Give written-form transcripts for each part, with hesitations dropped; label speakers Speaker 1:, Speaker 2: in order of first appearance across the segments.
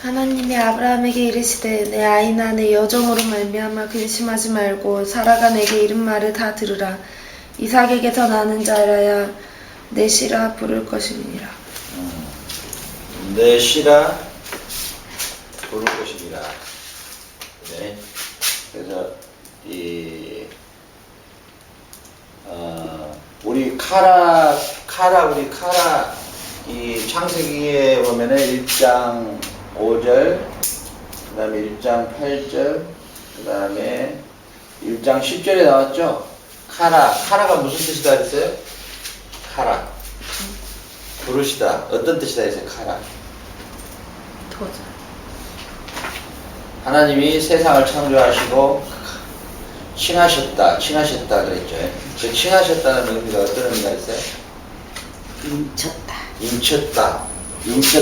Speaker 1: 하나님이 아브라함에게 이르시되 내 아이나 내 여종으로 말미암아 근심하지 말고 사라가 내게 이른 말을 다 들으라. 이삭에게서 나는 자라야 내 시라 부를 것이니라.
Speaker 2: 내 시라 부를 것이니라. 네. 그래서 우리 카라 이 창세기에 보면은 1장 5절, 그 다음에 1장 8절, 그 다음에 1장 10절에 나왔죠? 카라가 무슨 뜻이다 했어요? 카라. 부르시다. 어떤 뜻이다 했어요? 카라.
Speaker 1: 도저.
Speaker 2: 하나님이 세상을 창조하시고 칭하셨다 그랬죠. 그 칭하셨다는 의미가 어떤 의미가 있어요? 인쳤다.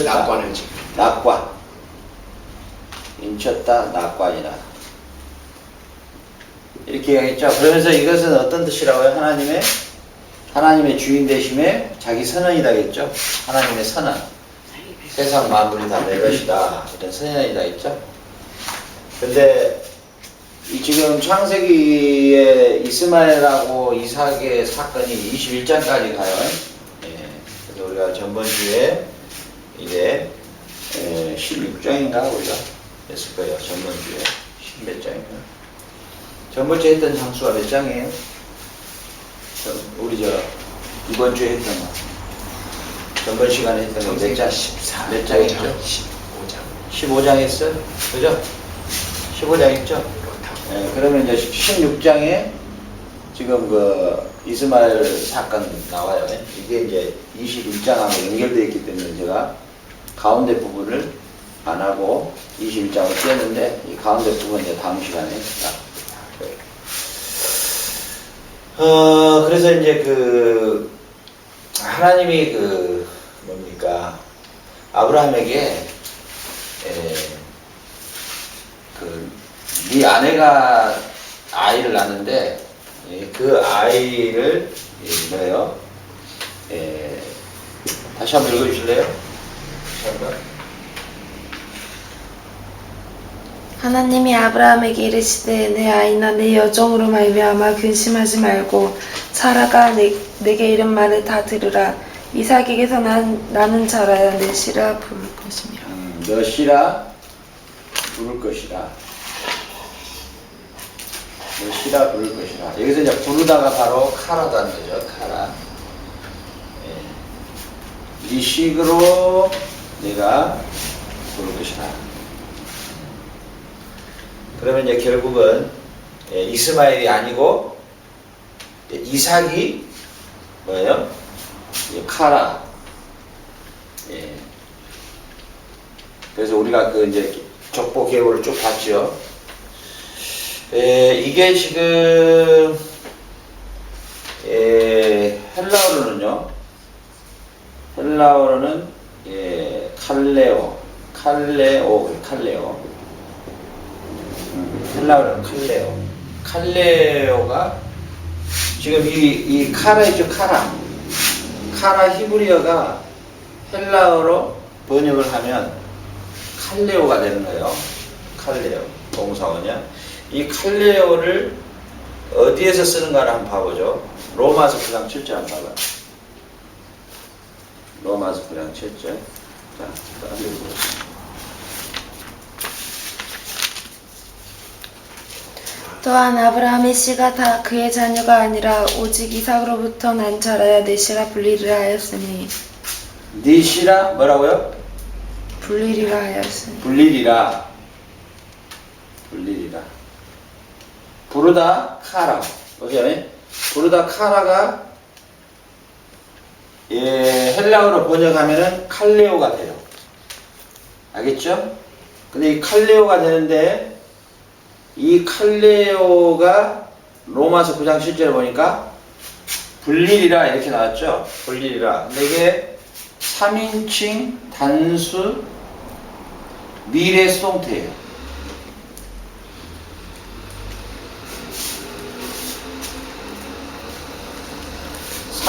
Speaker 3: 낙관을 지금.
Speaker 2: 낙관. 인쳤다, 낙관이라. 이렇게 이야기했죠. 그러면서 이것은 어떤 뜻이라고요? 하나님의 주인 되심에 자기 선언이다 했죠. 하나님의 선언. 세상 만물이 다 내 것이다. 이런 선언이다 했죠. 근데 이 지금 창세기에 이스마엘하고 이삭의 사건이 21장까지 가요. 예. 그래서 우리가 전번주에 이제 16장인가 우리가 했을 거예요. 전번주에 10몇 장인가. 전번주에 했던 장수가 몇 장이에요? 우리 이번 주에 했던 거. 전번 시간에 했던 거 몇 장?
Speaker 3: 14.
Speaker 2: 몇 장 했죠?
Speaker 3: 15장.
Speaker 2: 15장 했어요? 그죠? 15장 했죠? 네, 그러면 이제 16장에 지금 그 이스마엘 사건 나와요. 이게 이제 21장하고 연결되어 있기 때문에 제가 가운데 부분을 안 하고 21장을 띄었는데 이 가운데 부분 이제 다음 시간에 그래서 이제 하나님이 아브라함에게 네 아내가 아이를 낳는데 그 아이를 다시 한번 읽어주실래요? 다시 한번.
Speaker 1: 하나님이 아브라함에게 이르시되 내 아이나 내 여종으로 말미암아 근심하지 말고 사라가 내게 이른 말을 다 들으라. 이삭에게서 나는 자라야 내 시라 부를 것이니라.
Speaker 2: 너 시라 부를 것이라. 너 시라 부를 것이라. 여기서 이제 부르다가 바로 카라다는 거죠. 카라. 이 식으로 내가 부를 것이라. 그러면 이제 결국은 이스마엘이 아니고 이삭이 뭐예요? 카라. 그래서 우리가 이제 족보 계보를 쭉 봤죠. 이게 지금 헬라어로는 칼레오. 헬라어로는 칼레오. 칼레오가 지금 이 카라 있죠, 카라. 카라 히브리어가 헬라어로 번역을 하면 칼레오가 되는 거예요. 칼레오. 동사원이야. 이 칼레오를 어디에서 쓰는가를 한번 봐보죠. 로마서 9장 7절 한번 봐봐. 로마서 9장 7절. 자, 읽어보겠습니다.
Speaker 1: 또한 아브라함의 씨가 다 그의 자녀가 아니라 오직 이삭으로부터 난 자라야 내 씨라 불리리라 하였으니.
Speaker 2: 네 씨라 뭐라고요?
Speaker 1: 불리리라 하였으니.
Speaker 2: 불리리라. 부르다 카라. 보세요. 부르다 카라가 헬라어로 번역하면은 칼레오가 돼요. 알겠죠? 근데 이 칼레오가 되는데 이 칼레오가 로마서 9장 7절에 보니까 불리리라 이렇게 나왔죠? 불리리라. 근데 이게 3인칭 단수 미래 수동태예요.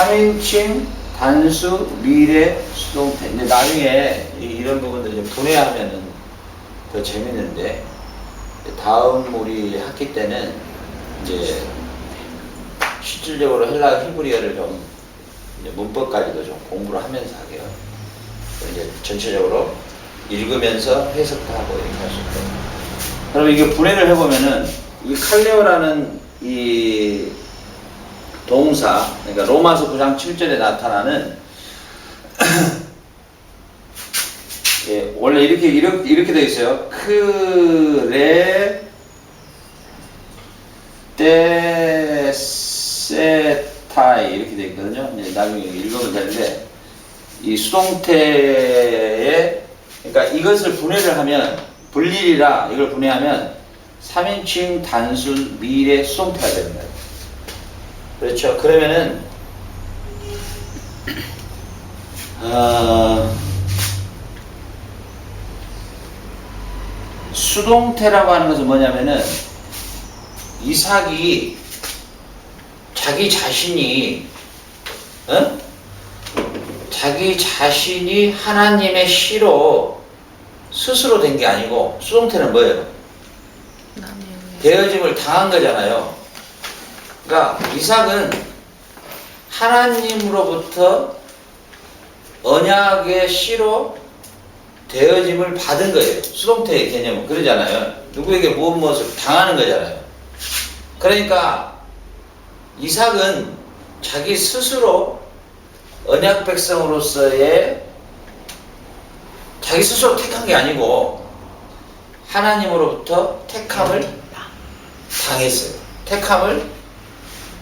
Speaker 2: 3인칭 단수 미래 수동태. 근데 나중에 이런 부분들 이제 분해하면은 더 재밌는데, 다음 우리 학기 때는 이제 실질적으로 헬라 히브리어를 좀 이제 문법까지도 좀 공부를 하면서 하게요. 이제 전체적으로 읽으면서 해석도 하고 이렇게 할 수 있거든요. 그럼 이게 분해를 해보면은 이 칼레오라는 이 동사, 그러니까 로마서 9장 7절에 나타나는 예, 원래 이렇게 되어 있어요. 크레테세타이 이렇게 되어 있거든요. 이제 나중에 읽으면 되는데, 이 수동태에, 그러니까 이것을 분해를 하면, 분리라 이걸 분해하면 3인칭 단순 미래 수동태가 되는 거예요. 그렇죠. 그러면은 수동태라고 하는 것은 뭐냐면은, 이삭이 자기 자신이 하나님의 씨로 스스로 된 게 아니고, 수동태는 뭐예요? 되어짐을 당한 거잖아요. 그러니까 이삭은 하나님으로부터 언약의 씨로 되어짐을 받은 거예요. 수동태의 개념은 그러잖아요. 누구에게 무엇을 당하는 거잖아요. 그러니까 이삭은 자기 스스로 언약 백성으로서의 자기 스스로 택한 게 아니고 하나님으로부터 택함을 당했어요. 택함을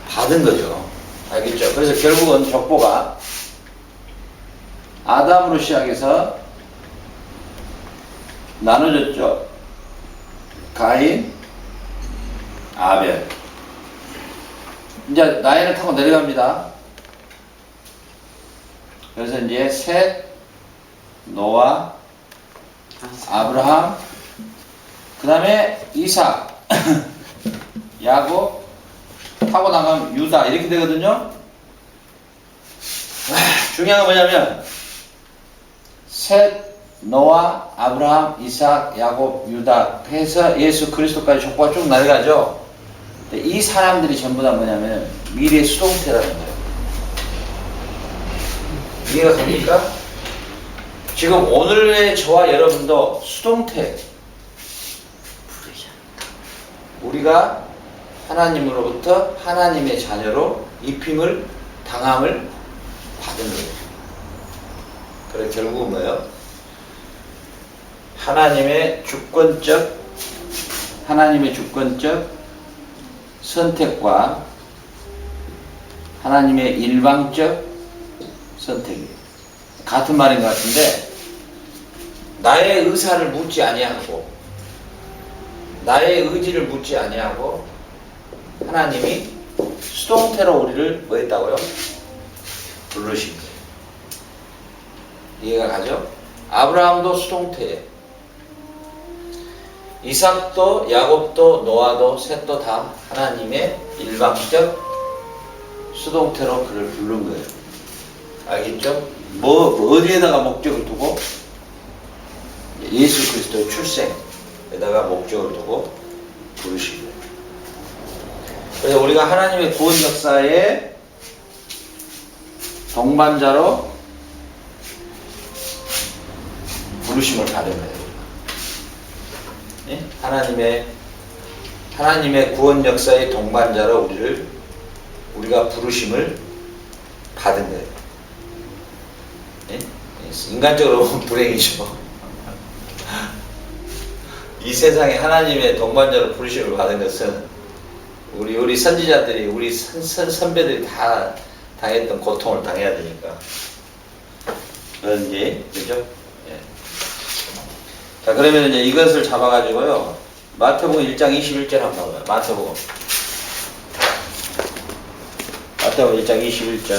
Speaker 2: 받은 거죠. 알겠죠? 그래서 결국은 족보가 아담으로 시작해서 나눠졌죠. 가인, 아벨. 이제 나이를 타고 내려갑니다. 그래서 이제 셋, 노아, 아브라함, 그 다음에 이삭, 야곱, 타고 나가면 유다 이렇게 되거든요. 중요한 건 뭐냐면 셋, 노아, 아브라함, 이삭, 야곱, 유다 해서 예수 그리스도까지 족보가 쭉 내려가죠. 근데 이 사람들이 전부 다 뭐냐면 미래의 수동태라는 거예요. 이해가 갑니까? 지금 오늘의 저와 여러분도 수동태, 우리가 하나님으로부터 하나님의 자녀로 입힘을 당함을 받은 거예요. 그래 결국은 뭐예요? 하나님의 주권적 선택과 하나님의 일방적 선택이에요. 같은 말인 것 같은데, 나의 의사를 묻지 아니하고 나의 의지를 묻지 아니하고 하나님이 수동태로 우리를 뭐 했다고요? 부르신 거예요. 이해가 가죠? 아브라함도 수동태예요. 이삭도 야곱도 노아도 셋도 다 하나님의 일방적 수동태로 그를 부른 거예요. 알겠죠? 어디에다가 목적을 두고? 예수 그리스도의 출생에다가 목적을 두고 부르신 거예요. 그래서 우리가 하나님의 구원 역사의 동반자로 부르심을 받은 거예요. 네? 하나님의 구원 역사의 동반자로 우리가 부르심을 받은 거예요. 네? 인간적으로 보면 불행이죠. 이 세상에 하나님의 동반자로 부르심을 받은 것은 우리 선지자들이, 우리 선배들이 다 당했던 고통을 당해야 되니까. 그런지, 그죠? 예. 자, 그러면 이제 이것을 잡아가지고요. 마태복음 1장 21절 한번 봐봐요. 마태복음 1장 21절.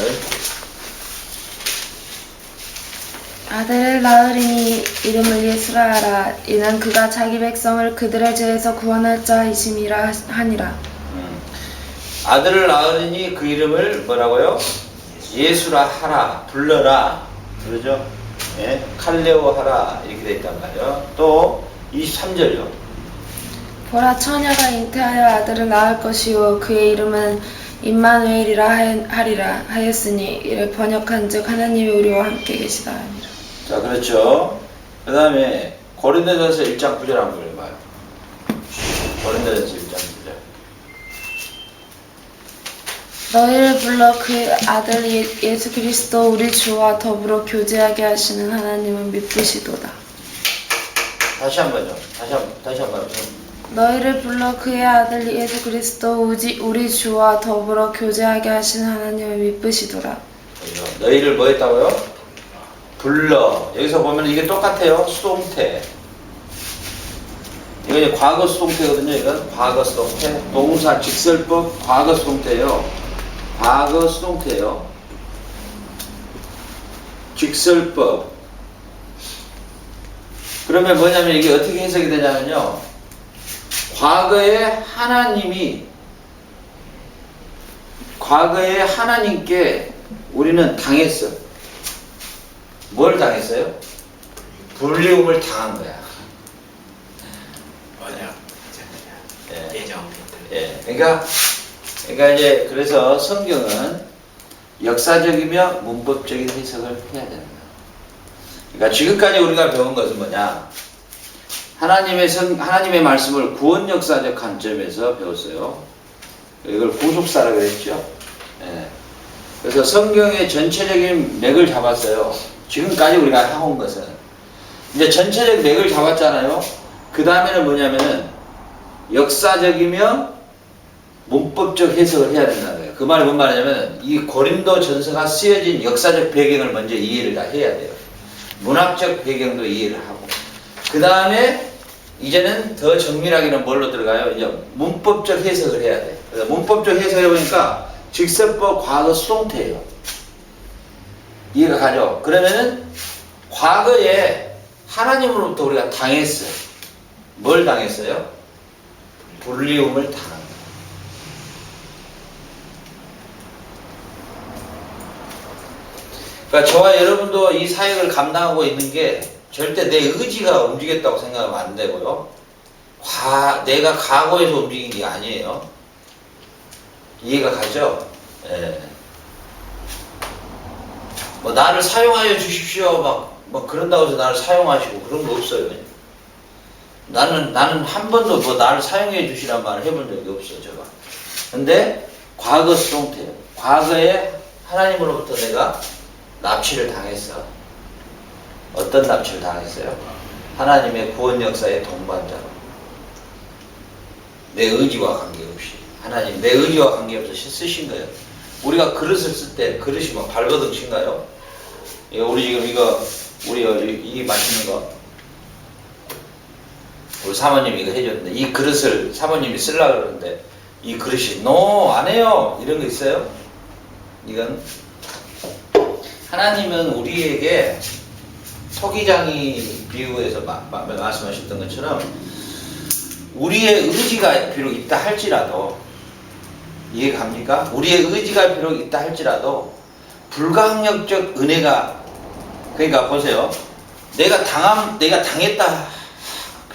Speaker 1: 아들을 낳으리니 이름을 예수라 하라. 이는 그가 자기 백성을 그들의 죄에서 구원할 자이심이라 하니라.
Speaker 2: 아들을 낳으리니 그 이름을 뭐라고요? 예수라 하라, 불러라, 그러죠? 예? 칼레오 하라, 이렇게 돼 있단 말이에요. 또 23절요.
Speaker 1: 보라 처녀가 잉태하여 아들을 낳을 것이요 그의 이름은 임마누엘이라 하리라 하였으니 이를 번역한즉 하나님이 우리와 함께 계시다 하니라.
Speaker 2: 자, 그렇죠. 그 다음에 고린도전서 1장 9절 한번 읽어봐요. 고린도전서 1장 9절.
Speaker 1: 너희를 불러 그의 아들 예수 그리스도 우리 주와 더불어 교제하게 하시는 하나님은 미쁘시도다.
Speaker 2: 다시 한번요. 다시 한번.
Speaker 1: 너희를 불러 그의 아들 예수 그리스도 우리 주와 더불어 교제하게 하시는 하나님은 미쁘시도다.
Speaker 2: 그렇죠. 너희를 뭐 했다고요? 불러. 여기서 보면 이게 똑같아요. 수동태. 이거 이제 과거 수동태거든요. 이건 과거 수동태. 동사 직설법 과거 수동태예요. 과거 수동태예요. 직설법. 그러면 뭐냐면 이게 어떻게 해석이 되냐면요. 과거에 하나님께 우리는 당했어. 뭘 당했어요? 불리움을 당한 거야.
Speaker 3: 맞아.
Speaker 2: 예.
Speaker 3: 예정.
Speaker 2: 예. 그러니까 이제 그래서 성경은 역사적이며 문법적인 해석을 해야 된다. 그러니까 지금까지 우리가 배운 것은 뭐냐? 하나님의 말씀을 구원 역사적 관점에서 배웠어요. 이걸 구속사라고 그랬죠. 예. 그래서 성경의 전체적인 맥을 잡았어요. 지금까지 우리가 해온 것은. 이제 전체적 맥을 잡았잖아요. 그 다음에는 뭐냐면은 역사적이며 문법적 해석을 해야 된다는 거예요. 그 말이 뭔 말이냐면 이 고린도 전서가 쓰여진 역사적 배경을 먼저 이해를 다 해야 돼요. 문학적 배경도 이해를 하고. 그 다음에 이제는 더 정밀하게는 뭘로 들어가요? 이제 문법적 해석을 해야 돼. 그래서 문법적 해석을 해보니까 직설법 과거 수동태예요. 이해가 가죠? 그러면은 과거에 하나님으로부터 우리가 당했어요. 뭘 당했어요? 불리움을 당한 거예요. 그러니까 저와 여러분도 이 사역을 감당하고 있는 게 절대 내 의지가 움직였다고 생각하면 안 되고요. 내가 각오해서 움직인 게 아니에요. 이해가 가죠? 예. 뭐 나를 사용하여 주십시오 막 그런다고 해서 나를 사용하시고 그런 거 없어요. 나는 한 번도 뭐 나를 사용해 주시란 말을 해본 적이 없어요. 제가. 근데 과거 수동태예요. 과거에 하나님으로부터 내가 납치를 당했어. 어떤 납치를 당했어요? 하나님의 구원 역사의 동반자로. 내 의지와 관계없이. 하나님 내 의지와 관계없이 쓰신 거예요. 우리가 그릇을 쓸 때 그릇이 막 발버둥친가요? 우리 지금 이 맛있는 거 우리 사모님이 이거 해줬는데 이 그릇을 사모님이 쓰려고 그러는데 이 그릇이 안 해요. 이런 거 있어요? 이건 하나님은 우리에게 토기장이 비유해서 말씀하셨던 것처럼 우리의 의지가 비록 있다 할지라도 이해갑니까? 우리의 의지가 비록 있다 할지라도 불가항력적 은혜가 그러니까 보세요. 내가 당했다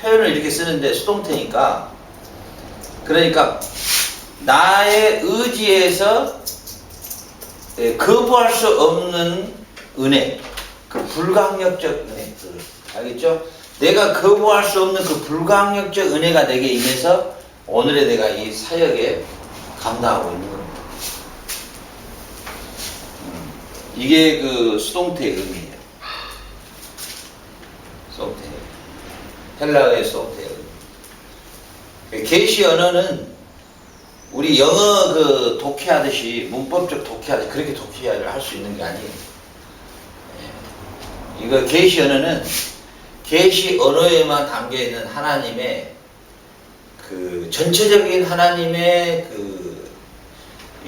Speaker 2: 표현을 이렇게 쓰는데 수동태니까 그러니까 나의 의지에서 거부할 수 없는 은혜 그 불가항력적 은혜 알겠죠? 내가 거부할 수 없는 그 불가항력적 은혜가 내게 임해서 오늘의 내가 이 사역에 감당하고 있는 겁니다. 이게 그 수동태의 의미예요. 수동태. 헬라어의 수동태의 의미. 계시 언어는 우리 영어 그 독해하듯이 문법적 독해하듯이 그렇게 독해를 할 수 있는 게 아니에요. 이거 계시 언어는 계시 언어에만 담겨 있는 하나님의 그 전체적인 하나님의 그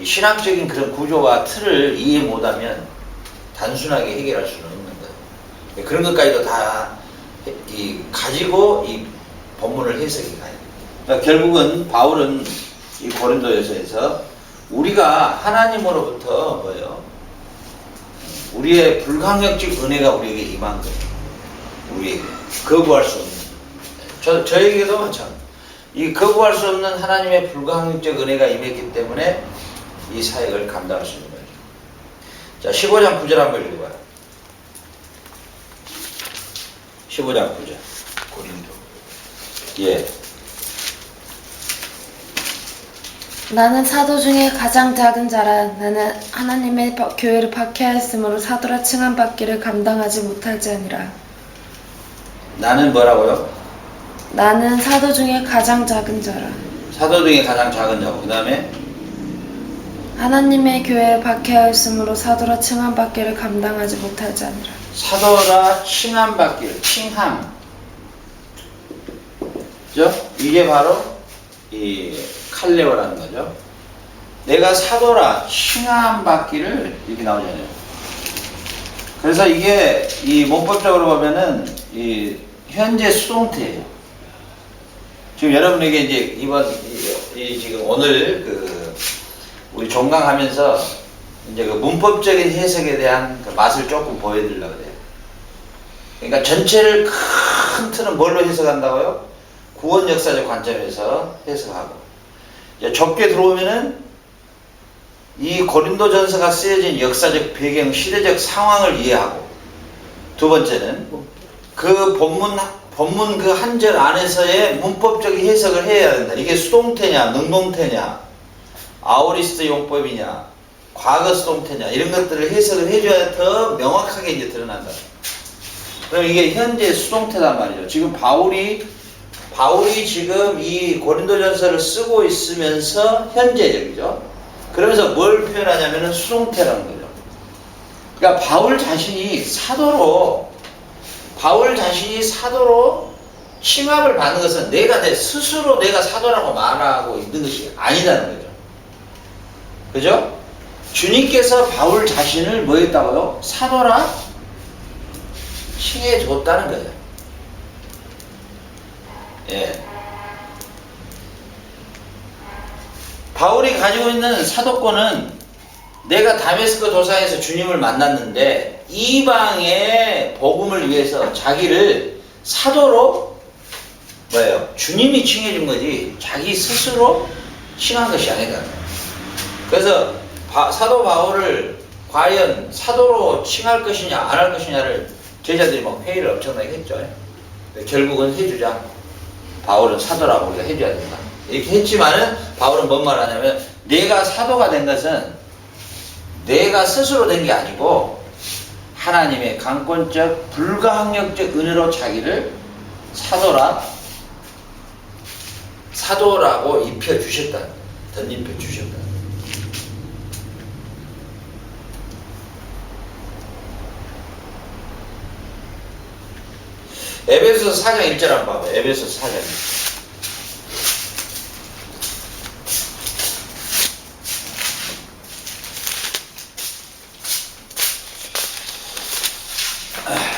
Speaker 2: 신학적인 그런 구조와 틀을 이해 못하면 단순하게 해결할 수는 없는 거예요. 그런 것까지도 다 가지고 이 본문을 해석이 가요. 그러니까 결국은 바울은 이 고린도에서 우리가 하나님으로부터 뭐예요? 우리의 불강력적 은혜가 우리에게 임한 거예요. 우리에게 거부할 수 없는 저에게도 마찬가지. 이 거부할 수 없는 하나님의 불강력적 은혜가 임했기 때문에 이 사역을 감당할 수 있는 거예요. 자, 15장 9절 한번 읽어봐요. 15장 9절.
Speaker 3: 고린도.
Speaker 2: 예.
Speaker 1: 나는 사도 중에 가장 작은 자라. 나는 하나님의 교회를 박해하였으므로 사도라 칭함받기를 감당하지 못할지 아니라.
Speaker 2: 나는 뭐라고요?
Speaker 1: 나는 사도 중에 가장 작은 자라.
Speaker 2: 사도 중에 가장 작은 자고, 그 다음에
Speaker 1: 하나님의 교회를 박해하였으므로 사도라 칭함받기를 감당하지 못할지 아니라.
Speaker 2: 사도라 칭함받기를, 칭함. 그죠? 이게 바로 이 칼레오라는 거죠. 내가 사도라 칭함받기를 이렇게 나오잖아요. 그래서 이게 이 문법적으로 보면은 이 현재 수동태예요. 지금 여러분에게 이제 이번 지금 오늘 우리 종강하면서 이제 그 문법적인 해석에 대한 그 맛을 조금 보여드리려고 그래요. 그러니까 전체를 큰 틀은 뭘로 해석한다고요? 구원 역사적 관점에서 해석하고, 이제 좁게 들어오면은 이 고린도전서가 쓰여진 역사적 배경, 시대적 상황을 이해하고, 두 번째는 그 본문 그 한 절 안에서의 문법적인 해석을 해야 된다. 이게 수동태냐, 능동태냐, 아오리스트 용법이냐, 과거 수동태냐, 이런 것들을 해석을 해줘야 더 명확하게 이제 드러난다. 그럼 이게 현재 수동태란 말이죠. 지금 바울이 지금 이 고린도전서를 쓰고 있으면서 현재적이죠. 그러면서 뭘 표현하냐면은 수동태라는 거죠. 그러니까 바울 자신이 사도로 칭함을 받는 것은 스스로 내가 사도라고 말하고 있는 것이 아니라는 거죠. 그죠? 주님께서 바울 자신을 뭐 했다고요? 사도라 칭해 줬다는 거죠. 예. 바울이 가지고 있는 사도권은 내가 다메스크 도상에서 주님을 만났는데 이방의 복음을 위해서 자기를 사도로 주님이 칭해준 거지 자기 스스로 칭한 것이 아니다. 그래서 사도 바울을 과연 사도로 칭할 것이냐 안 할 것이냐를 제자들이 막 회의를 엄청나게 했죠. 결국은 해주자. 바울은 사도라고 우리가 해줘야 된다. 이렇게 했지만은 바울은 뭔 말 하냐면 내가 사도가 된 것은 내가 스스로 된 게 아니고 하나님의 강권적 불가항력적 은혜로 자기를 사도라고 입혀주셨다. 덧입혀주셨다. 에베소서 4장 1절 한번 봐봐요. 에베소서 4장 1절.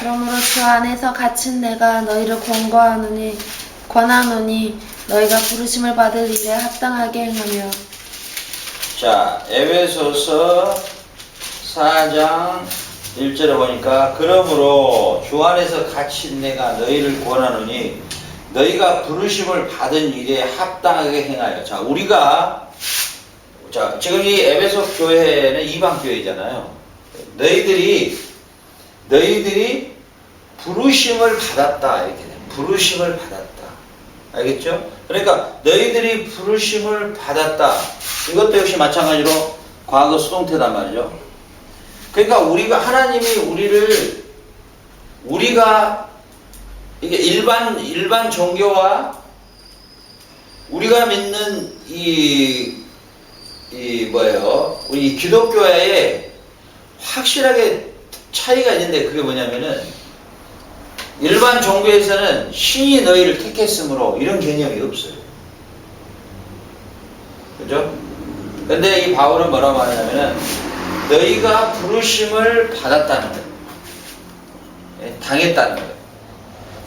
Speaker 1: 그러므로 주 안에서 갇힌 내가 너희를 권하노니 너희가 부르심을 받을 일에 합당하게 행하며.
Speaker 2: 자, 에베소서 4장 1절에 보니까 그러므로 주 안에서 갇힌 내가 너희를 권하노니 너희가 부르심을 받은 일에 합당하게 행하여. 자, 지금 이 에베소 교회는 이방 교회잖아요. 너희들이 부르심을 받았다. 이렇게 돼. 부르심을 받았다. 알겠죠? 그러니까 너희들이 부르심을 받았다. 이것도 역시 마찬가지로 과거 수동태단 말이죠. 그러니까 하나님이 우리가 이게 일반 종교와 우리가 믿는 우리 기독교에 확실하게 차이가 있는데 그게 뭐냐면은 일반 종교에서는 신이 너희를 택했으므로 이런 개념이 없어요. 그죠? 근데 이 바울은 뭐라고 하냐면은 너희가 부르심을 받았다는 거예요. 당했다는 거예요.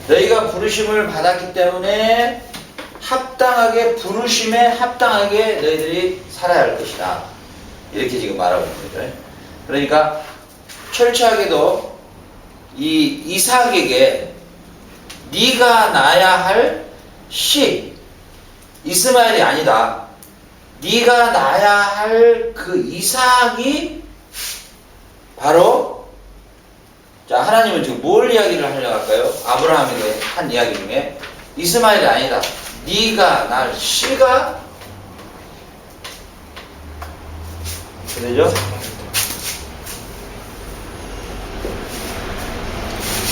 Speaker 2: 너희가 부르심을 받았기 때문에 부르심에 합당하게 너희들이 살아야 할 것이다. 이렇게 지금 말하고 있는 거죠. 그러니까 철저하게도 이 이삭에게 네가 낳아야 할 씨 이스마엘이 아니다. 네가 낳아야 할 그 이삭이 바로 자 하나님은 지금 뭘 이야기를 하려고 할까요? 아브라함에게 한 이야기 중에 이스마엘이 아니다. 네가 낳을 씨가 그러죠?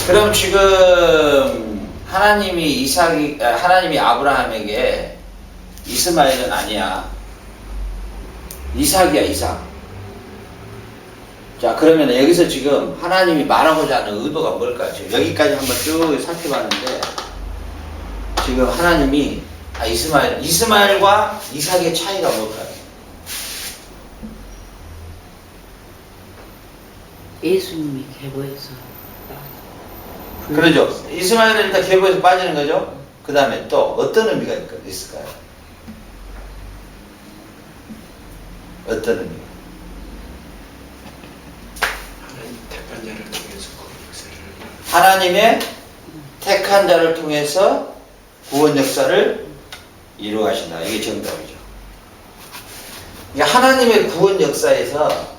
Speaker 2: 그럼 지금 하나님이 아브라함에게 이스마엘은 아니야. 이삭이야, 이삭. 자, 그러면 여기서 지금 하나님이 말하고자 하는 의도가 뭘까요? 지금 여기까지 한번 쭉 살펴봤는데, 지금 하나님이, 이스마엘과 이삭의 차이가 뭘까요?
Speaker 4: 예수님이 계보에서
Speaker 2: 그러죠. 이스마엘은 일단 계보에서 빠지는 거죠. 그 다음에 또 어떤 의미가 있을까요? 어떤 의미?
Speaker 3: 하나님 택한 자를 통해서 그 역사를
Speaker 2: 하나님의 택한 자를 통해서 구원 역사를 이루어 가신다. 이게 정답이죠. 그러니까 하나님의 구원 역사에서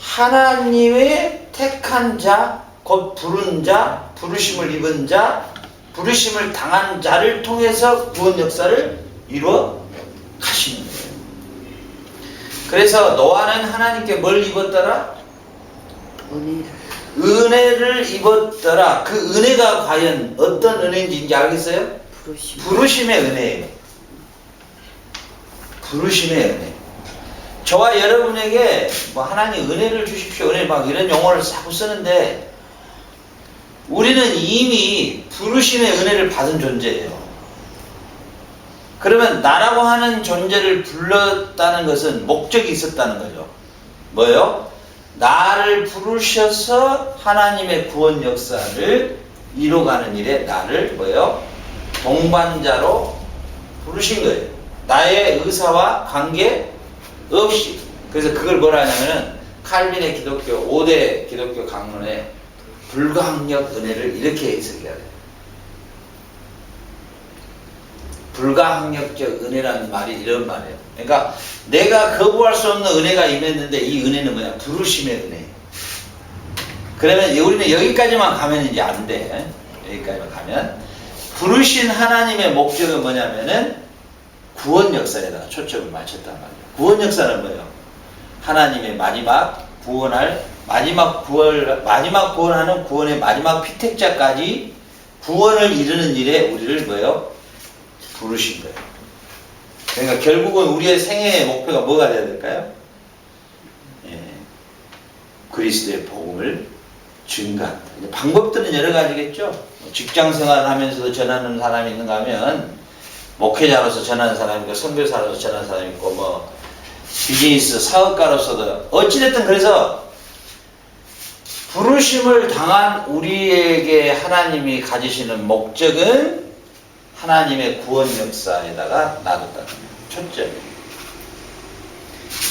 Speaker 2: 하나님의 택한 자, 곧 부른 자, 부르심을 입은 자, 부르심을 당한 자를 통해서 구원 역사를 이루어 가시는 거예요. 그래서 노아는 하나님께 뭘 입었더라? 은혜를 입었더라. 그 은혜가 과연 어떤 은혜인지 알겠어요? 부르심의 은혜예요. 부르심의 은혜. 저와 여러분에게 뭐 하나님 은혜를 주십시오. 은혜 막 이런 용어를 자꾸 쓰는데 우리는 이미 부르심의 은혜를 받은 존재예요. 그러면 나라고 하는 존재를 불렀다는 것은 목적이 있었다는 거죠. 뭐예요? 나를 부르셔서 하나님의 구원 역사를 이뤄가는 일에 나를 뭐예요? 동반자로 부르신 거예요. 나의 의사와 관계 없이. 그래서 그걸 뭐라 하냐면은 칼빈의 기독교 5대 기독교 강론에 불가항력 은혜를 이렇게 해석해야 돼요. 불가항력적 은혜라는 말이 이런 말이에요. 그러니까 내가 거부할 수 없는 은혜가 임했는데 이 은혜는 뭐냐? 부르심의 은혜. 그러면 우리는 여기까지만 가면 이제 안 돼. 여기까지만 가면 부르신 하나님의 목적은 뭐냐면은 구원 역사에다가 초점을 맞췄단 말이에요. 구원 역사는 뭐예요? 하나님의 마지막 구원할 마지막 구원하는 구원의 마지막 피택자까지 구원을 이루는 일에 우리를 뭐예요? 부르신 거예요. 그러니까 결국은 우리의 생애의 목표가 뭐가 돼야 될까요? 예, 그리스도의 복음을 증가한다. 방법들은 여러 가지겠죠. 직장 생활을 하면서도 전하는 사람이 있는가 하면 목회자로서 전하는 사람이 있고 선교사로서 전하는 사람이 있고 뭐 비즈니스 사업가로서도 어찌됐든 그래서 부르심을 당한 우리에게 하나님이 가지시는 목적은 하나님의 구원 역사에다가 놔뒀다는 거예요. 초점이에요.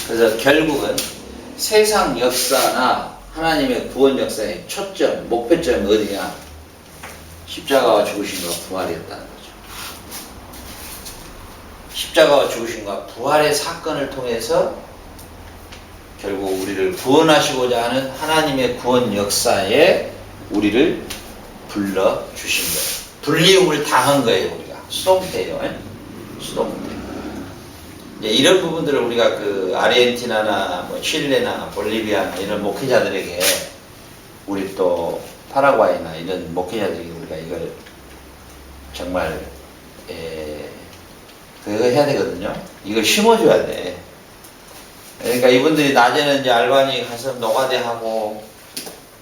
Speaker 2: 그래서 결국은 세상 역사나 하나님의 구원 역사의 초점, 목표점이 어디냐? 십자가와 죽으심과 부활이었다는 거죠. 십자가와 죽으심과 부활의 사건을 통해서 결국 우리를 구원하시고자 하는 하나님의 구원 역사에 우리를 불러주신 거예요. 불리움을 당한 거예요. 우리가 수동태예요. 수동태. 이런 부분들을 우리가 그 아르헨티나나 뭐 칠레나 볼리비아나 이런 목회자들에게 우리 또 파라과이나 이런 목회자들에게 우리가 이걸 정말 그거 해야 되거든요. 이걸 심어줘야 돼. 그러니까 이분들이 낮에는 이제 알바니 가서 노가대 하고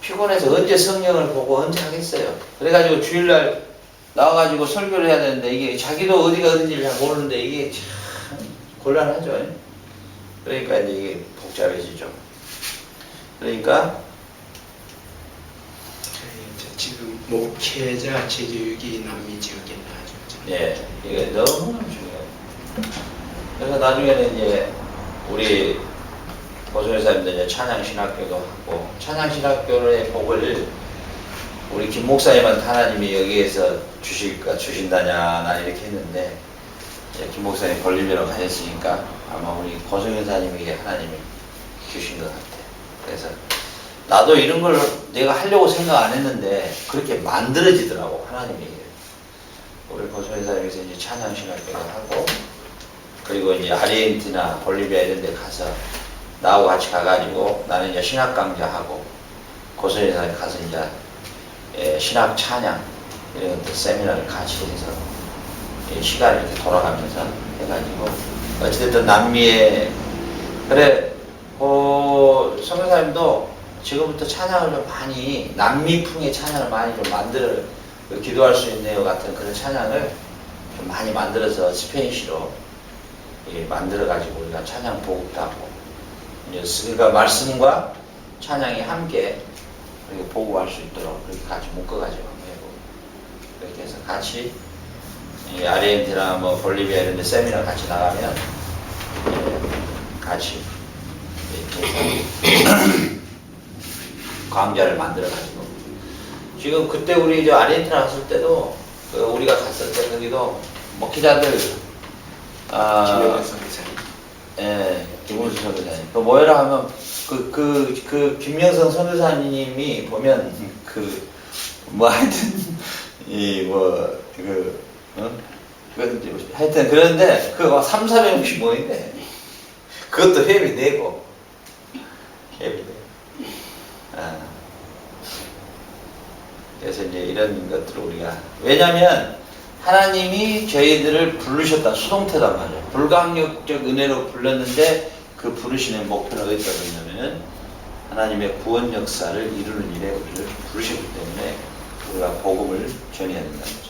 Speaker 2: 피곤해서 언제 성경을 보고 언제 하겠어요. 그래가지고 주일날 나와가지고 설교를 해야 되는데 이게 자기도 어디가 어딘지를 잘 모르는데 이게 참 곤란하죠. 그러니까 이제 이게 복잡해지죠. 그러니까
Speaker 3: 지금 목회자 제교육이 남미 지역에 나죠.
Speaker 2: 예, 이게 너무 중요해요. 그래서 나중에는 이제 우리 고성회사님도 이제 찬양신학교도 하고, 찬양신학교의 복을 우리 김 목사님한테 하나님이 여기에서 주신다냐, 나 이렇게 했는데, 이제 김 목사님 볼리비아로 가셨으니까 아마 우리 고성회사님에게 하나님이 주신 것 같아요. 그래서 나도 이런 걸 내가 하려고 생각 안 했는데 그렇게 만들어지더라고, 하나님이. 우리 고성회사님에서 이제 찬양신학교도 하고, 그리고 이제 아르헨티나, 볼리비아 이런 데 가서 나하고 같이 가가지고 나는 이제 신학 강좌하고, 고성회사에 가서 이제 신학 찬양 이런 것들 세미나를 같이 해서 시간을 이렇게 돌아가면서 해가지고, 어찌됐든 남미에, 그래, 선교사님도 지금부터 찬양을 좀 많이, 남미풍의 찬양을 많이 좀 만들어, 기도할 수 있네요 같은 그런 찬양을 좀 많이 만들어서 스페인시로 만들어가지고 우리가 찬양 보급도 하고, 그러니까 말씀과 찬양이 함께 보급할 수 있도록 그렇게 같이 묶어가지고 하고, 그렇게 해서 같이 아르헨티나, 뭐 볼리비아 이런 데 세미나 같이 나가면 같이 강좌를 만들어가지고, 지금 그때 우리 저 아르헨티나 갔을 때도 우리가 갔을 때 거기도 목회자들
Speaker 3: 김영환 선교사님.
Speaker 2: 예, 김문수 선교사님. 그 뭐라 하면 김명성 선교사님이 보면 하여튼 하여튼 그런데 그거 300~400명씩 모이는데 그것도 회비 내고. 그래서 이제 이런 것들을 우리가, 왜냐면 하나님이 저희들을 부르셨다, 수동태단 말이에요. 불강력적 은혜로 불렀는데 그 부르심의 목표는 어디다 그러냐면은 하나님의 구원 역사를 이루는 일에 우리를 부르셨기 때문에 우리가 복음을 전해야 된다는 거죠.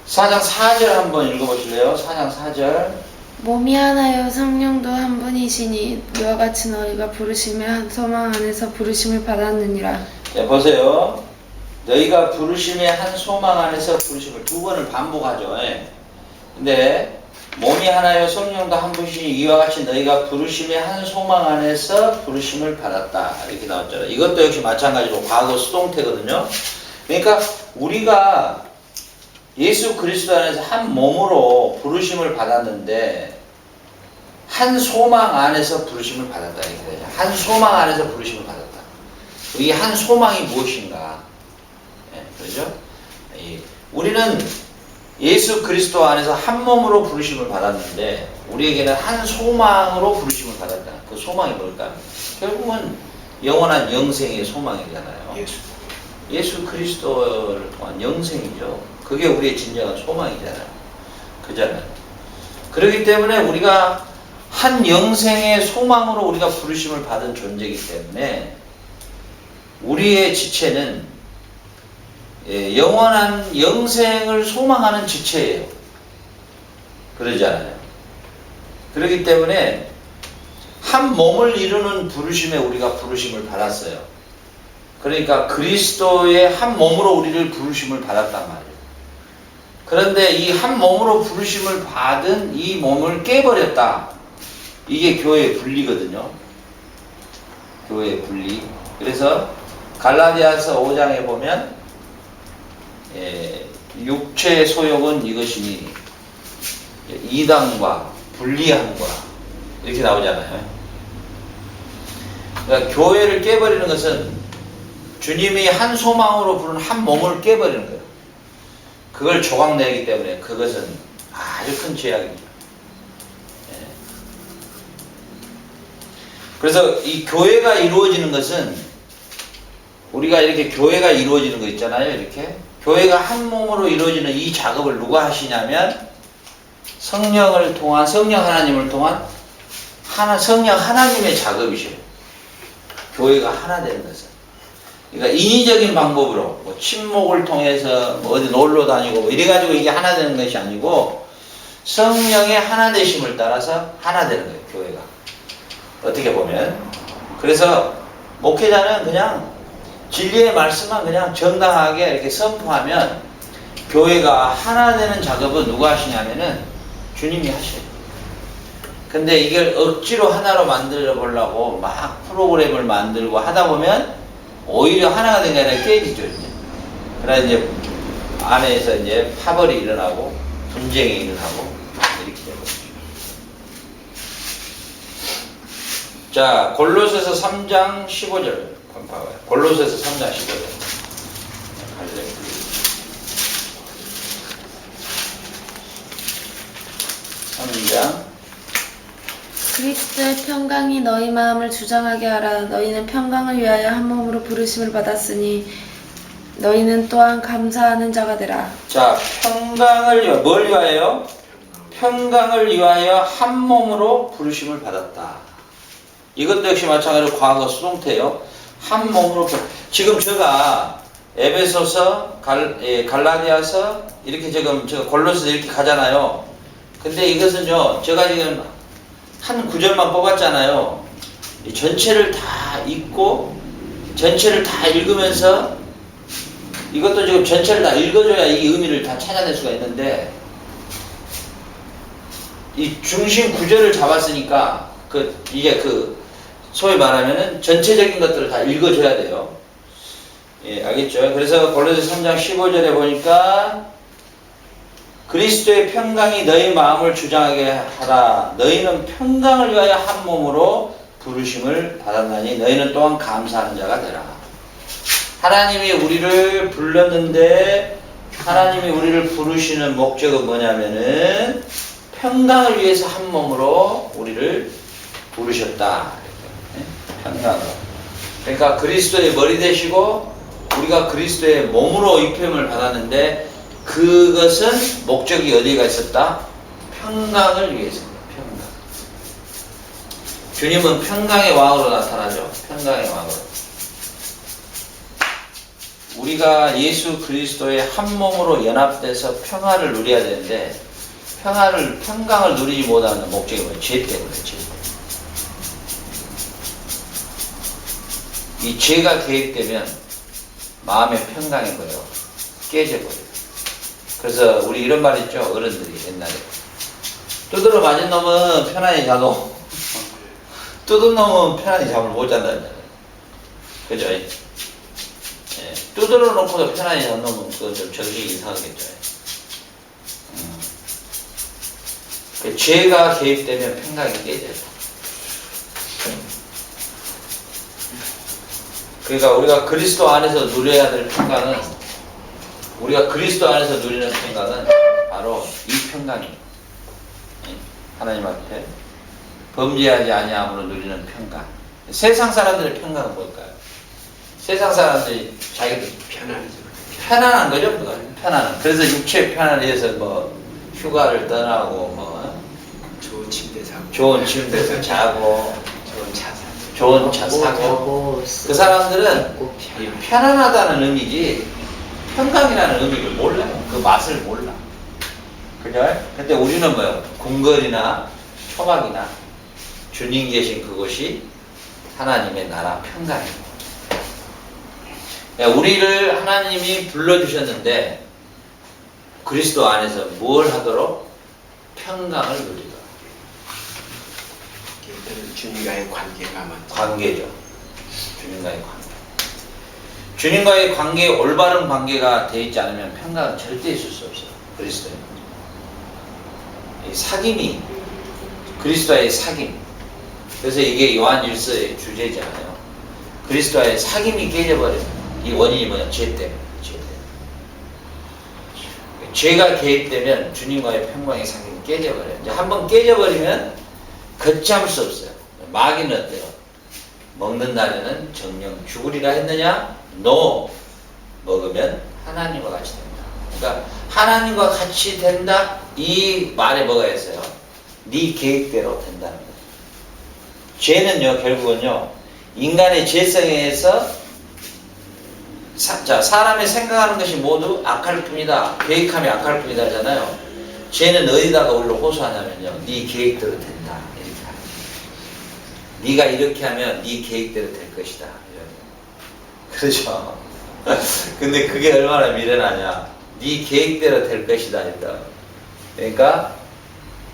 Speaker 2: 4장 4절 한번 읽어보실래요? 4장 4절.
Speaker 1: 몸이 하나요 성령도 한 분이시니 이와 같이 너희가 부르심의 한 소망 안에서 부르심을 받았느니라.
Speaker 2: 네, 보세요. 너희가 부르심의 한 소망 안에서 부르심을 두 번을 반복하죠. 근데 몸이 하나요 성령도 한 분이시니 이와 같이 너희가 부르심의 한 소망 안에서 부르심을 받았다, 이렇게 나왔잖아요. 이것도 역시 마찬가지로 과거 수동태거든요. 그러니까 우리가 예수 그리스도 안에서 한 몸으로 부르심을 받았는데 한 소망 안에서 부르심을 받았다, 이렇게 되죠. 한 소망 안에서 부르심을 받았다. 이 한 소망이 무엇인가? 그렇죠? 우리는 예수 그리스도 안에서 한 몸으로 부르심을 받았는데 우리에게는 한 소망으로 부르심을 받았다. 그 소망이 뭘까? 결국은 영원한 영생의 소망이잖아요. 예수 그리스도를 통한 영생이죠. 그게 우리의 진정한 소망이잖아요. 그잖아요. 그렇기 때문에 우리가 한 영생의 소망으로 우리가 부르심을 받은 존재이기 때문에 우리의 지체는 영원한 영생을 소망하는 지체예요. 그러잖아요. 그렇기 때문에 한 몸을 이루는 부르심에 우리가 부르심을 받았어요. 그러니까 그리스도의 한 몸으로 우리를 부르심을 받았단 말이에요. 그런데 이 한 몸으로 부르심을 받은 이 몸을 깨버렸다. 이게 교회의 분리거든요. 교회의 분리. 그래서 갈라디아서 5장에 보면 육체의 소욕은 이것이니 이단과 분리함과 이렇게 나오잖아요. 그러니까 교회를 깨버리는 것은 주님이 한 소망으로 부른 한 몸을 깨버리는 거예요. 그걸 조각내기 때문에 그것은 아주 큰 죄악입니다. 그래서 이 교회가 이루어지는 것은 우리가 이렇게 교회가 이루어지는 거 있잖아요. 이렇게 교회가 한 몸으로 이루어지는 이 작업을 누가 하시냐면 성령을 통한, 성령 하나님을 통한 성령 하나님의 작업이셔요. 교회가 하나 되는 것은. 그러니까 인위적인 방법으로 뭐 친목을 통해서 뭐 어디 놀러 다니고 뭐 이래가지고 이게 하나 되는 것이 아니고 성령의 하나 되심을 따라서 하나 되는 거예요. 교회가. 어떻게 보면. 그래서 목회자는 그냥 진리의 말씀만 그냥 정당하게 이렇게 선포하면 교회가 하나 되는 작업은 누가 하시냐면은 주님이 하셔요. 근데 이걸 억지로 하나로 만들어 보려고 막 프로그램을 만들고 하다 보면 오히려 하나가 된 게 아니라 깨지죠, 이제. 그래서 이제 안에서 이제 파벌이 일어나고 분쟁이 일어나고 이렇게 되고. 자, 골로새서 3장 15절. 봐봐요. 골로새서 3장 15절. 갈래. 3장.
Speaker 1: 그리스도의 평강이 너희 마음을 주장하게 하라. 너희는 평강을 위하여 한 몸으로 부르심을 받았으니 너희는 또한 감사하는 자가 되라.
Speaker 2: 자, 평강을 위하여, 뭘 위하여? 평강을 위하여 한 몸으로 부르심을 받았다. 이것도 역시 마찬가지로 과거 수동태예요. 한 몸으로 지금 제가 에베소서, 갈라디아서 이렇게 지금 제가 골로새서 이렇게 가잖아요. 근데 이것은요, 제가 지금 한 구절만 뽑았잖아요. 이 전체를 다 읽고 전체를 다 읽으면서 이것도 지금 전체를 다 읽어줘야 이 의미를 다 찾아낼 수가 있는데 이 중심 구절을 잡았으니까 이제 소위 말하면은 전체적인 것들을 다 읽어줘야 돼요. 예, 알겠죠? 그래서 골로새 3장 15절에 보니까 그리스도의 평강이 너희 마음을 주장하게 하라. 너희는 평강을 위하여 한 몸으로 부르심을 받았나니 너희는 또한 감사하는 자가 되라. 하나님이 우리를 불렀는데 하나님이 우리를 부르시는 목적은 뭐냐면은 평강을 위해서 한 몸으로 우리를 부르셨다. 평강으로. 그러니까 그리스도의 머리 되시고 우리가 그리스도의 몸으로 입힘을 받았는데 그것은 목적이 어디가 있었다? 평강을 위해서입니다. 평강. 주님은 평강의 왕으로 나타나죠. 평강의 왕으로. 우리가 예수 그리스도의 한 몸으로 연합돼서 평화를 누려야 되는데 평강을 누리지 못하는 목적이 뭐예요? 죄 때문에. 죄 때문에. 이 죄가 개입되면 마음의 평강이 뭐예요? 깨져버려요. 그래서 우리 이런 말 있죠? 어른들이 옛날에 두드러 맞은 놈은 편안히 자도 뜯은 놈은 편안히 잠을 못 잔다잖아요. 그죠? 예. 두드러 놓고도 편안히 잔 놈은 그건 좀 정신이 이상하겠죠. 그 죄가 개입되면 평강이 깨져요. 그러니까 우리가 그리스도 안에서 누려야 될 평강은 우리가 그리스도 안에서 누리는 평강은 바로 이 평강입니다. 하나님 앞에 범죄하지 아니함으로 누리는 평강. 세상 사람들의 평강은 뭘까요? 세상 사람들이 자기들 편안한 거죠, 그거. 편안한. 그래서 육체의 편안을 위해서 뭐 휴가를 떠나고 뭐
Speaker 3: 좋은 침대 자고
Speaker 2: 좋은 침대에서 자고
Speaker 3: 좋은 차 사고
Speaker 2: 좋은 차 사고 그 사람들은 이 편안하다는 의미지 평강이라는 의미를 몰라요. 그 맛을 몰라. 그죠? 근데 우리는 뭐요? 궁궐이나 초막이나 주님 계신 그곳이 하나님의 나라 평강입니다. 우리를 하나님이 불러주셨는데 그리스도 안에서 뭘 하도록? 평강을 누리도록.
Speaker 3: 주님과의 관계가 먼저.
Speaker 2: 관계죠. 주님과의 관계. 주님과의 관계에 올바른 관계가 되어 있지 않으면 평강은 절대 있을 수 없어요. 그리스도에. 이 사귐이 그리스도와의 사귐. 그래서 이게 요한 1서의 주제잖아요. 그리스도와의 사귐이 깨져버리면 이 원인이 뭐냐? 죄 때문에. 죄 때문에. 죄가 개입되면 주님과의 평강의 사귐이 깨져버려요. 이제 한번 깨져버리면 걷잡을 수 없어요. 마귀는 어때요? 먹는 날에는 정령 죽으리라 했느냐? No. 먹으면 하나님과 같이 된다. 그러니까 하나님과 같이 된다? 이 말에 뭐가 있어요? 네 계획대로 된다는 거예요. 죄는요, 결국은요, 인간의 죄성에 의해서 사람이 생각하는 것이 모두 악할 뿐이다. 계획함이 악할 뿐이다 하잖아요. 죄는 어디다가 올려 호소하냐면요, 네 계획대로 된다. 이렇게 하는 거예요. 네가 이렇게 하면 네 계획대로 될 것이다. 그렇죠. 근데 그게 얼마나 미련하냐. 네 계획대로 될 것이다. 그러니까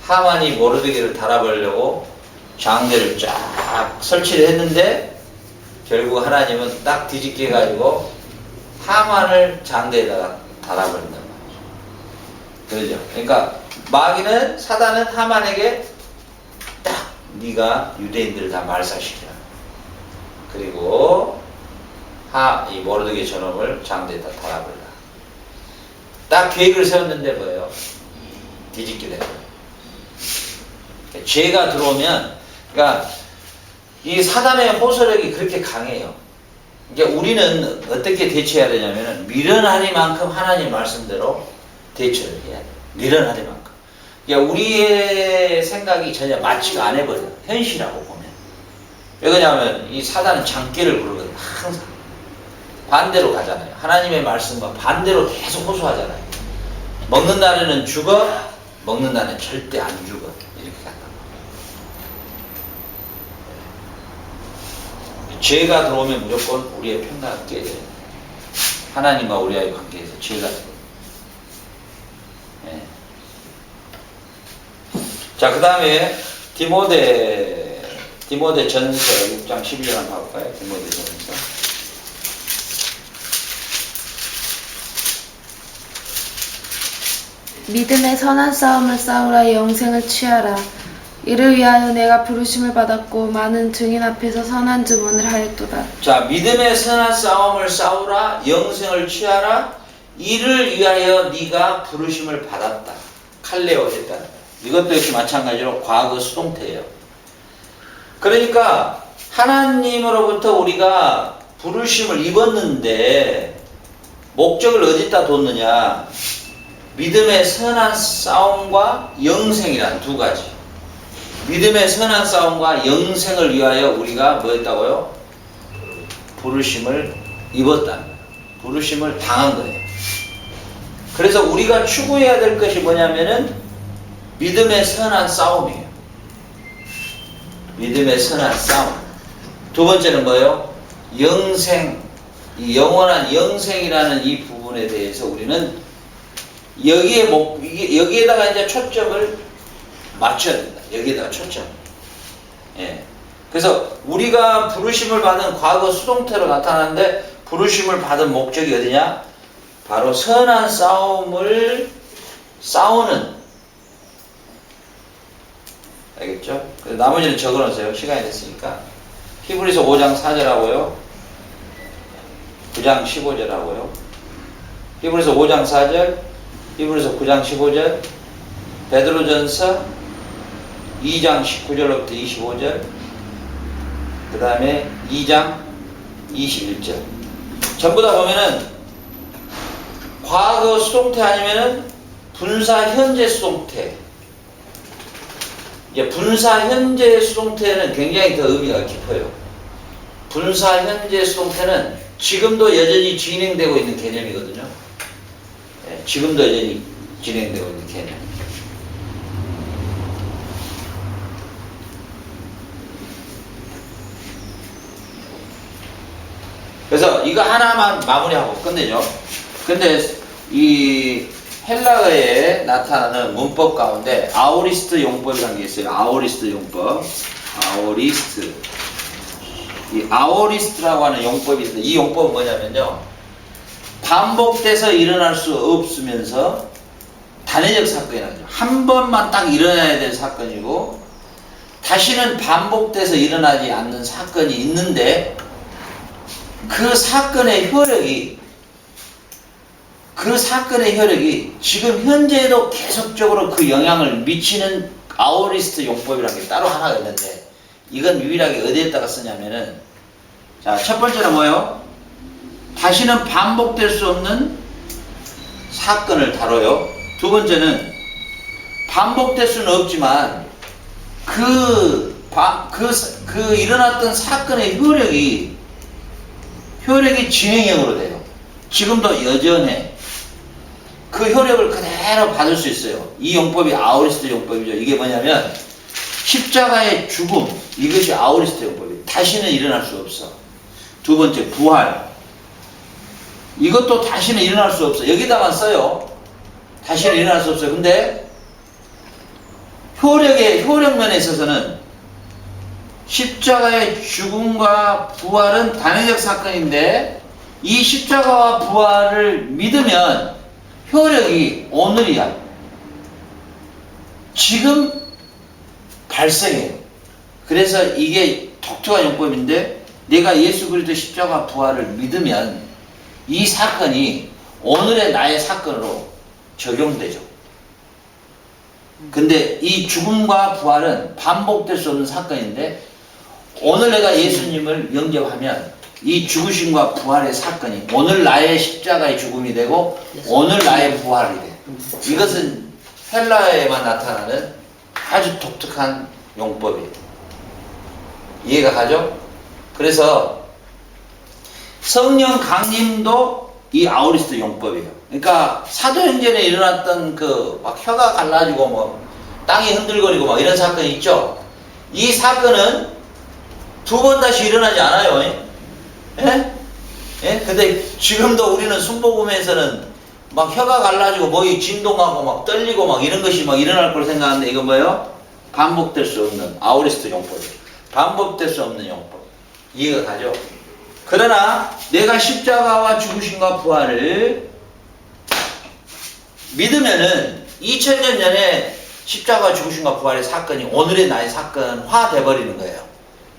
Speaker 2: 하만이 모르드게를 달아버리려고 장대를 쫙 설치를 했는데 결국 하나님은 딱 뒤집게 해가지고 하만을 장대에다가 달아버린단 말이죠. 그러죠. 그러니까 마귀는, 사단은 하만에게 딱 네가 유대인들을 다 말살시키라. 그리고 이 모르드게 저놈을 장대에다 달아버리라. 딱 계획을 세웠는데 뭐예요? 뒤집게 되는 거예요. 죄가 들어오면, 그러니까 이 사단의 호소력이 그렇게 강해요. 그러니까 우리는 어떻게 대처해야 되냐면은 미련하리만큼 하나님 말씀대로 대처를 해야 돼요. 미련하리만큼. 그러니까 우리의 생각이 전혀 맞지가 않아 버려요. 현실하고 보면. 왜 그러냐면 이 사단은 장깨를 부르거든요. 항상 반대로 가잖아요. 하나님의 말씀과 반대로 계속 호소하잖아요. 먹는 날에는 죽어, 먹는 날에는 절대 안 죽어. 이렇게 간단 말이에요. 죄가 들어오면 무조건 우리의 평가가 깨져요. 하나님과 우리와의 관계에서 죄가 들어오면. 네. 자, 그 다음에 디모데 전서 6장 11절 한번 가볼까요? 디모데 전서.
Speaker 1: 믿음의 선한 싸움을 싸우라. 영생을 취하라. 이를 위하여 내가 부르심을 받았고 많은 증인 앞에서 선한 증언을 하였도다.
Speaker 2: 자, 믿음의 선한 싸움을 싸우라. 영생을 취하라. 이를 위하여 네가 부르심을 받았다. 칼레오 했다는 거예요. 이것도 역시 마찬가지로 과거 수동태예요. 그러니까 하나님으로부터 우리가 부르심을 입었는데 목적을 어디다 뒀느냐? 믿음의 선한 싸움과 영생이란 두 가지. 믿음의 선한 싸움과 영생을 위하여 우리가 뭐 했다고요? 부르심을 입었다는 거예요. 부르심을 당한 거예요. 그래서 우리가 추구해야 될 것이 뭐냐면은 믿음의 선한 싸움이에요. 믿음의 선한 싸움. 두 번째는 뭐예요? 영생. 이 영원한 영생이라는 이 부분에 대해서 우리는 여기에다가 이제 초점을 맞춰야 된다. 여기에다가 초점. 예. 그래서 우리가 부르심을 받은 과거 수동태로 나타나는데 부르심을 받은 목적이 어디냐? 바로 선한 싸움을 싸우는. 알겠죠? 그래서 나머지는 적어놓으세요. 시간이 됐으니까. 히브리서 5장 4절하고요. 9장 15절하고요. 히브리서 5장 4절, 히브리서 9장 15절, 베드로전서 2장 19절로부터 25절, 그 다음에 2장 21절. 전부 다 보면은 과거 수동태 아니면은 분사 현재 수동태. 이제 분사 현재 수동태는 굉장히 더 의미가 깊어요. 분사 현재 수동태는 지금도 여전히 진행되고 있는 개념이거든요. 네, 지금도 여전히 진행되고 있는 개념. 그래서 이거 하나만 마무리하고 끝내죠. 근데 이 헬라어에 나타나는 문법 가운데 아오리스트 용법이라는 게 있어요. 아오리스트 용법. 아오리스트. 이 아오리스트라고 하는 용법이 있는데 이 용법은 뭐냐면요. 반복돼서 일어날 수 없으면서 단회적 사건이라죠. 한 번만 딱 일어나야 될 사건이고 다시는 반복돼서 일어나지 않는 사건이 있는데 그 사건의 효력이 지금 현재에도 계속적으로 그 영향을 미치는 아오리스트 용법이라는 게 따로 하나가 있는데 이건 유일하게 어디에다가 쓰냐면은 자, 첫 번째는 뭐예요? 다시는 반복될 수 없는 사건을 다뤄요. 두 번째는 반복될 수는 없지만 그 일어났던 사건의 효력이 진행형으로 돼요. 지금도 여전해. 그 효력을 그대로 받을 수 있어요. 이 용법이 아오리스트 용법이죠. 이게 뭐냐면 십자가의 죽음, 이것이 아오리스트 용법이에요. 다시는 일어날 수 없어. 두 번째, 부활. 이것도 다시는 일어날 수 없어. 여기다만 써요. 다시는 일어날 수 없어요. 근데 효력 면에 있어서는 십자가의 죽음과 부활은 단회적 사건인데 이 십자가와 부활을 믿으면 효력이 오늘이야. 지금 발생해요. 그래서 이게 독특한 용법인데 내가 예수 그리스도 십자가 부활을 믿으면 이 사건이 오늘의 나의 사건으로 적용되죠. 근데 이 죽음과 부활은 반복될 수 없는 사건인데 오늘 내가 예수님을 영접하면 이 죽으심과 부활의 사건이 오늘 나의 십자가의 죽음이 되고 오늘 나의 부활이 돼. 이것은 헬라에만 나타나는 아주 독특한 용법이에요. 이해가 가죠? 그래서 성령 강림도 이 아우리스도 용법이에요. 그러니까 사도행전에 일어났던 그 막 혀가 갈라지고 뭐 땅이 흔들거리고 막 이런 사건이 있죠. 이 사건은 두 번 다시 일어나지 않아요. 예? 예? 근데 지금도 우리는 순복음에서는 막 혀가 갈라지고 목이 진동하고 막 떨리고 막 이런 것이 막 일어날 걸 생각하는데 이건 뭐예요? 반복될 수 없는 아우리스트 용법이에요. 반복될 수 없는 용법. 이해가 가죠? 그러나 내가 십자가와 죽으심과 부활을 믿으면은 2000년 전에 십자가와 죽으심과 부활의 사건이 오늘의 나의 사건화 돼버리는 거예요.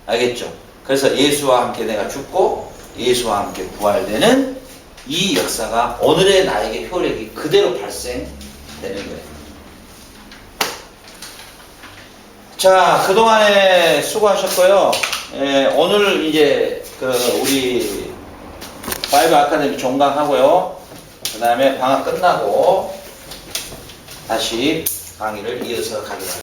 Speaker 2: 알겠죠? 그래서 예수와 함께 내가 죽고 예수와 함께 부활되는 이 역사가 오늘의 나에게 효력이 그대로 발생되는 거예요. 자, 그동안에 수고하셨고요. 오늘 이제 우리 바이블 아카데미 종강하고요. 그 다음에 방학 끝나고 다시 강의를 이어서 가기로 합니다.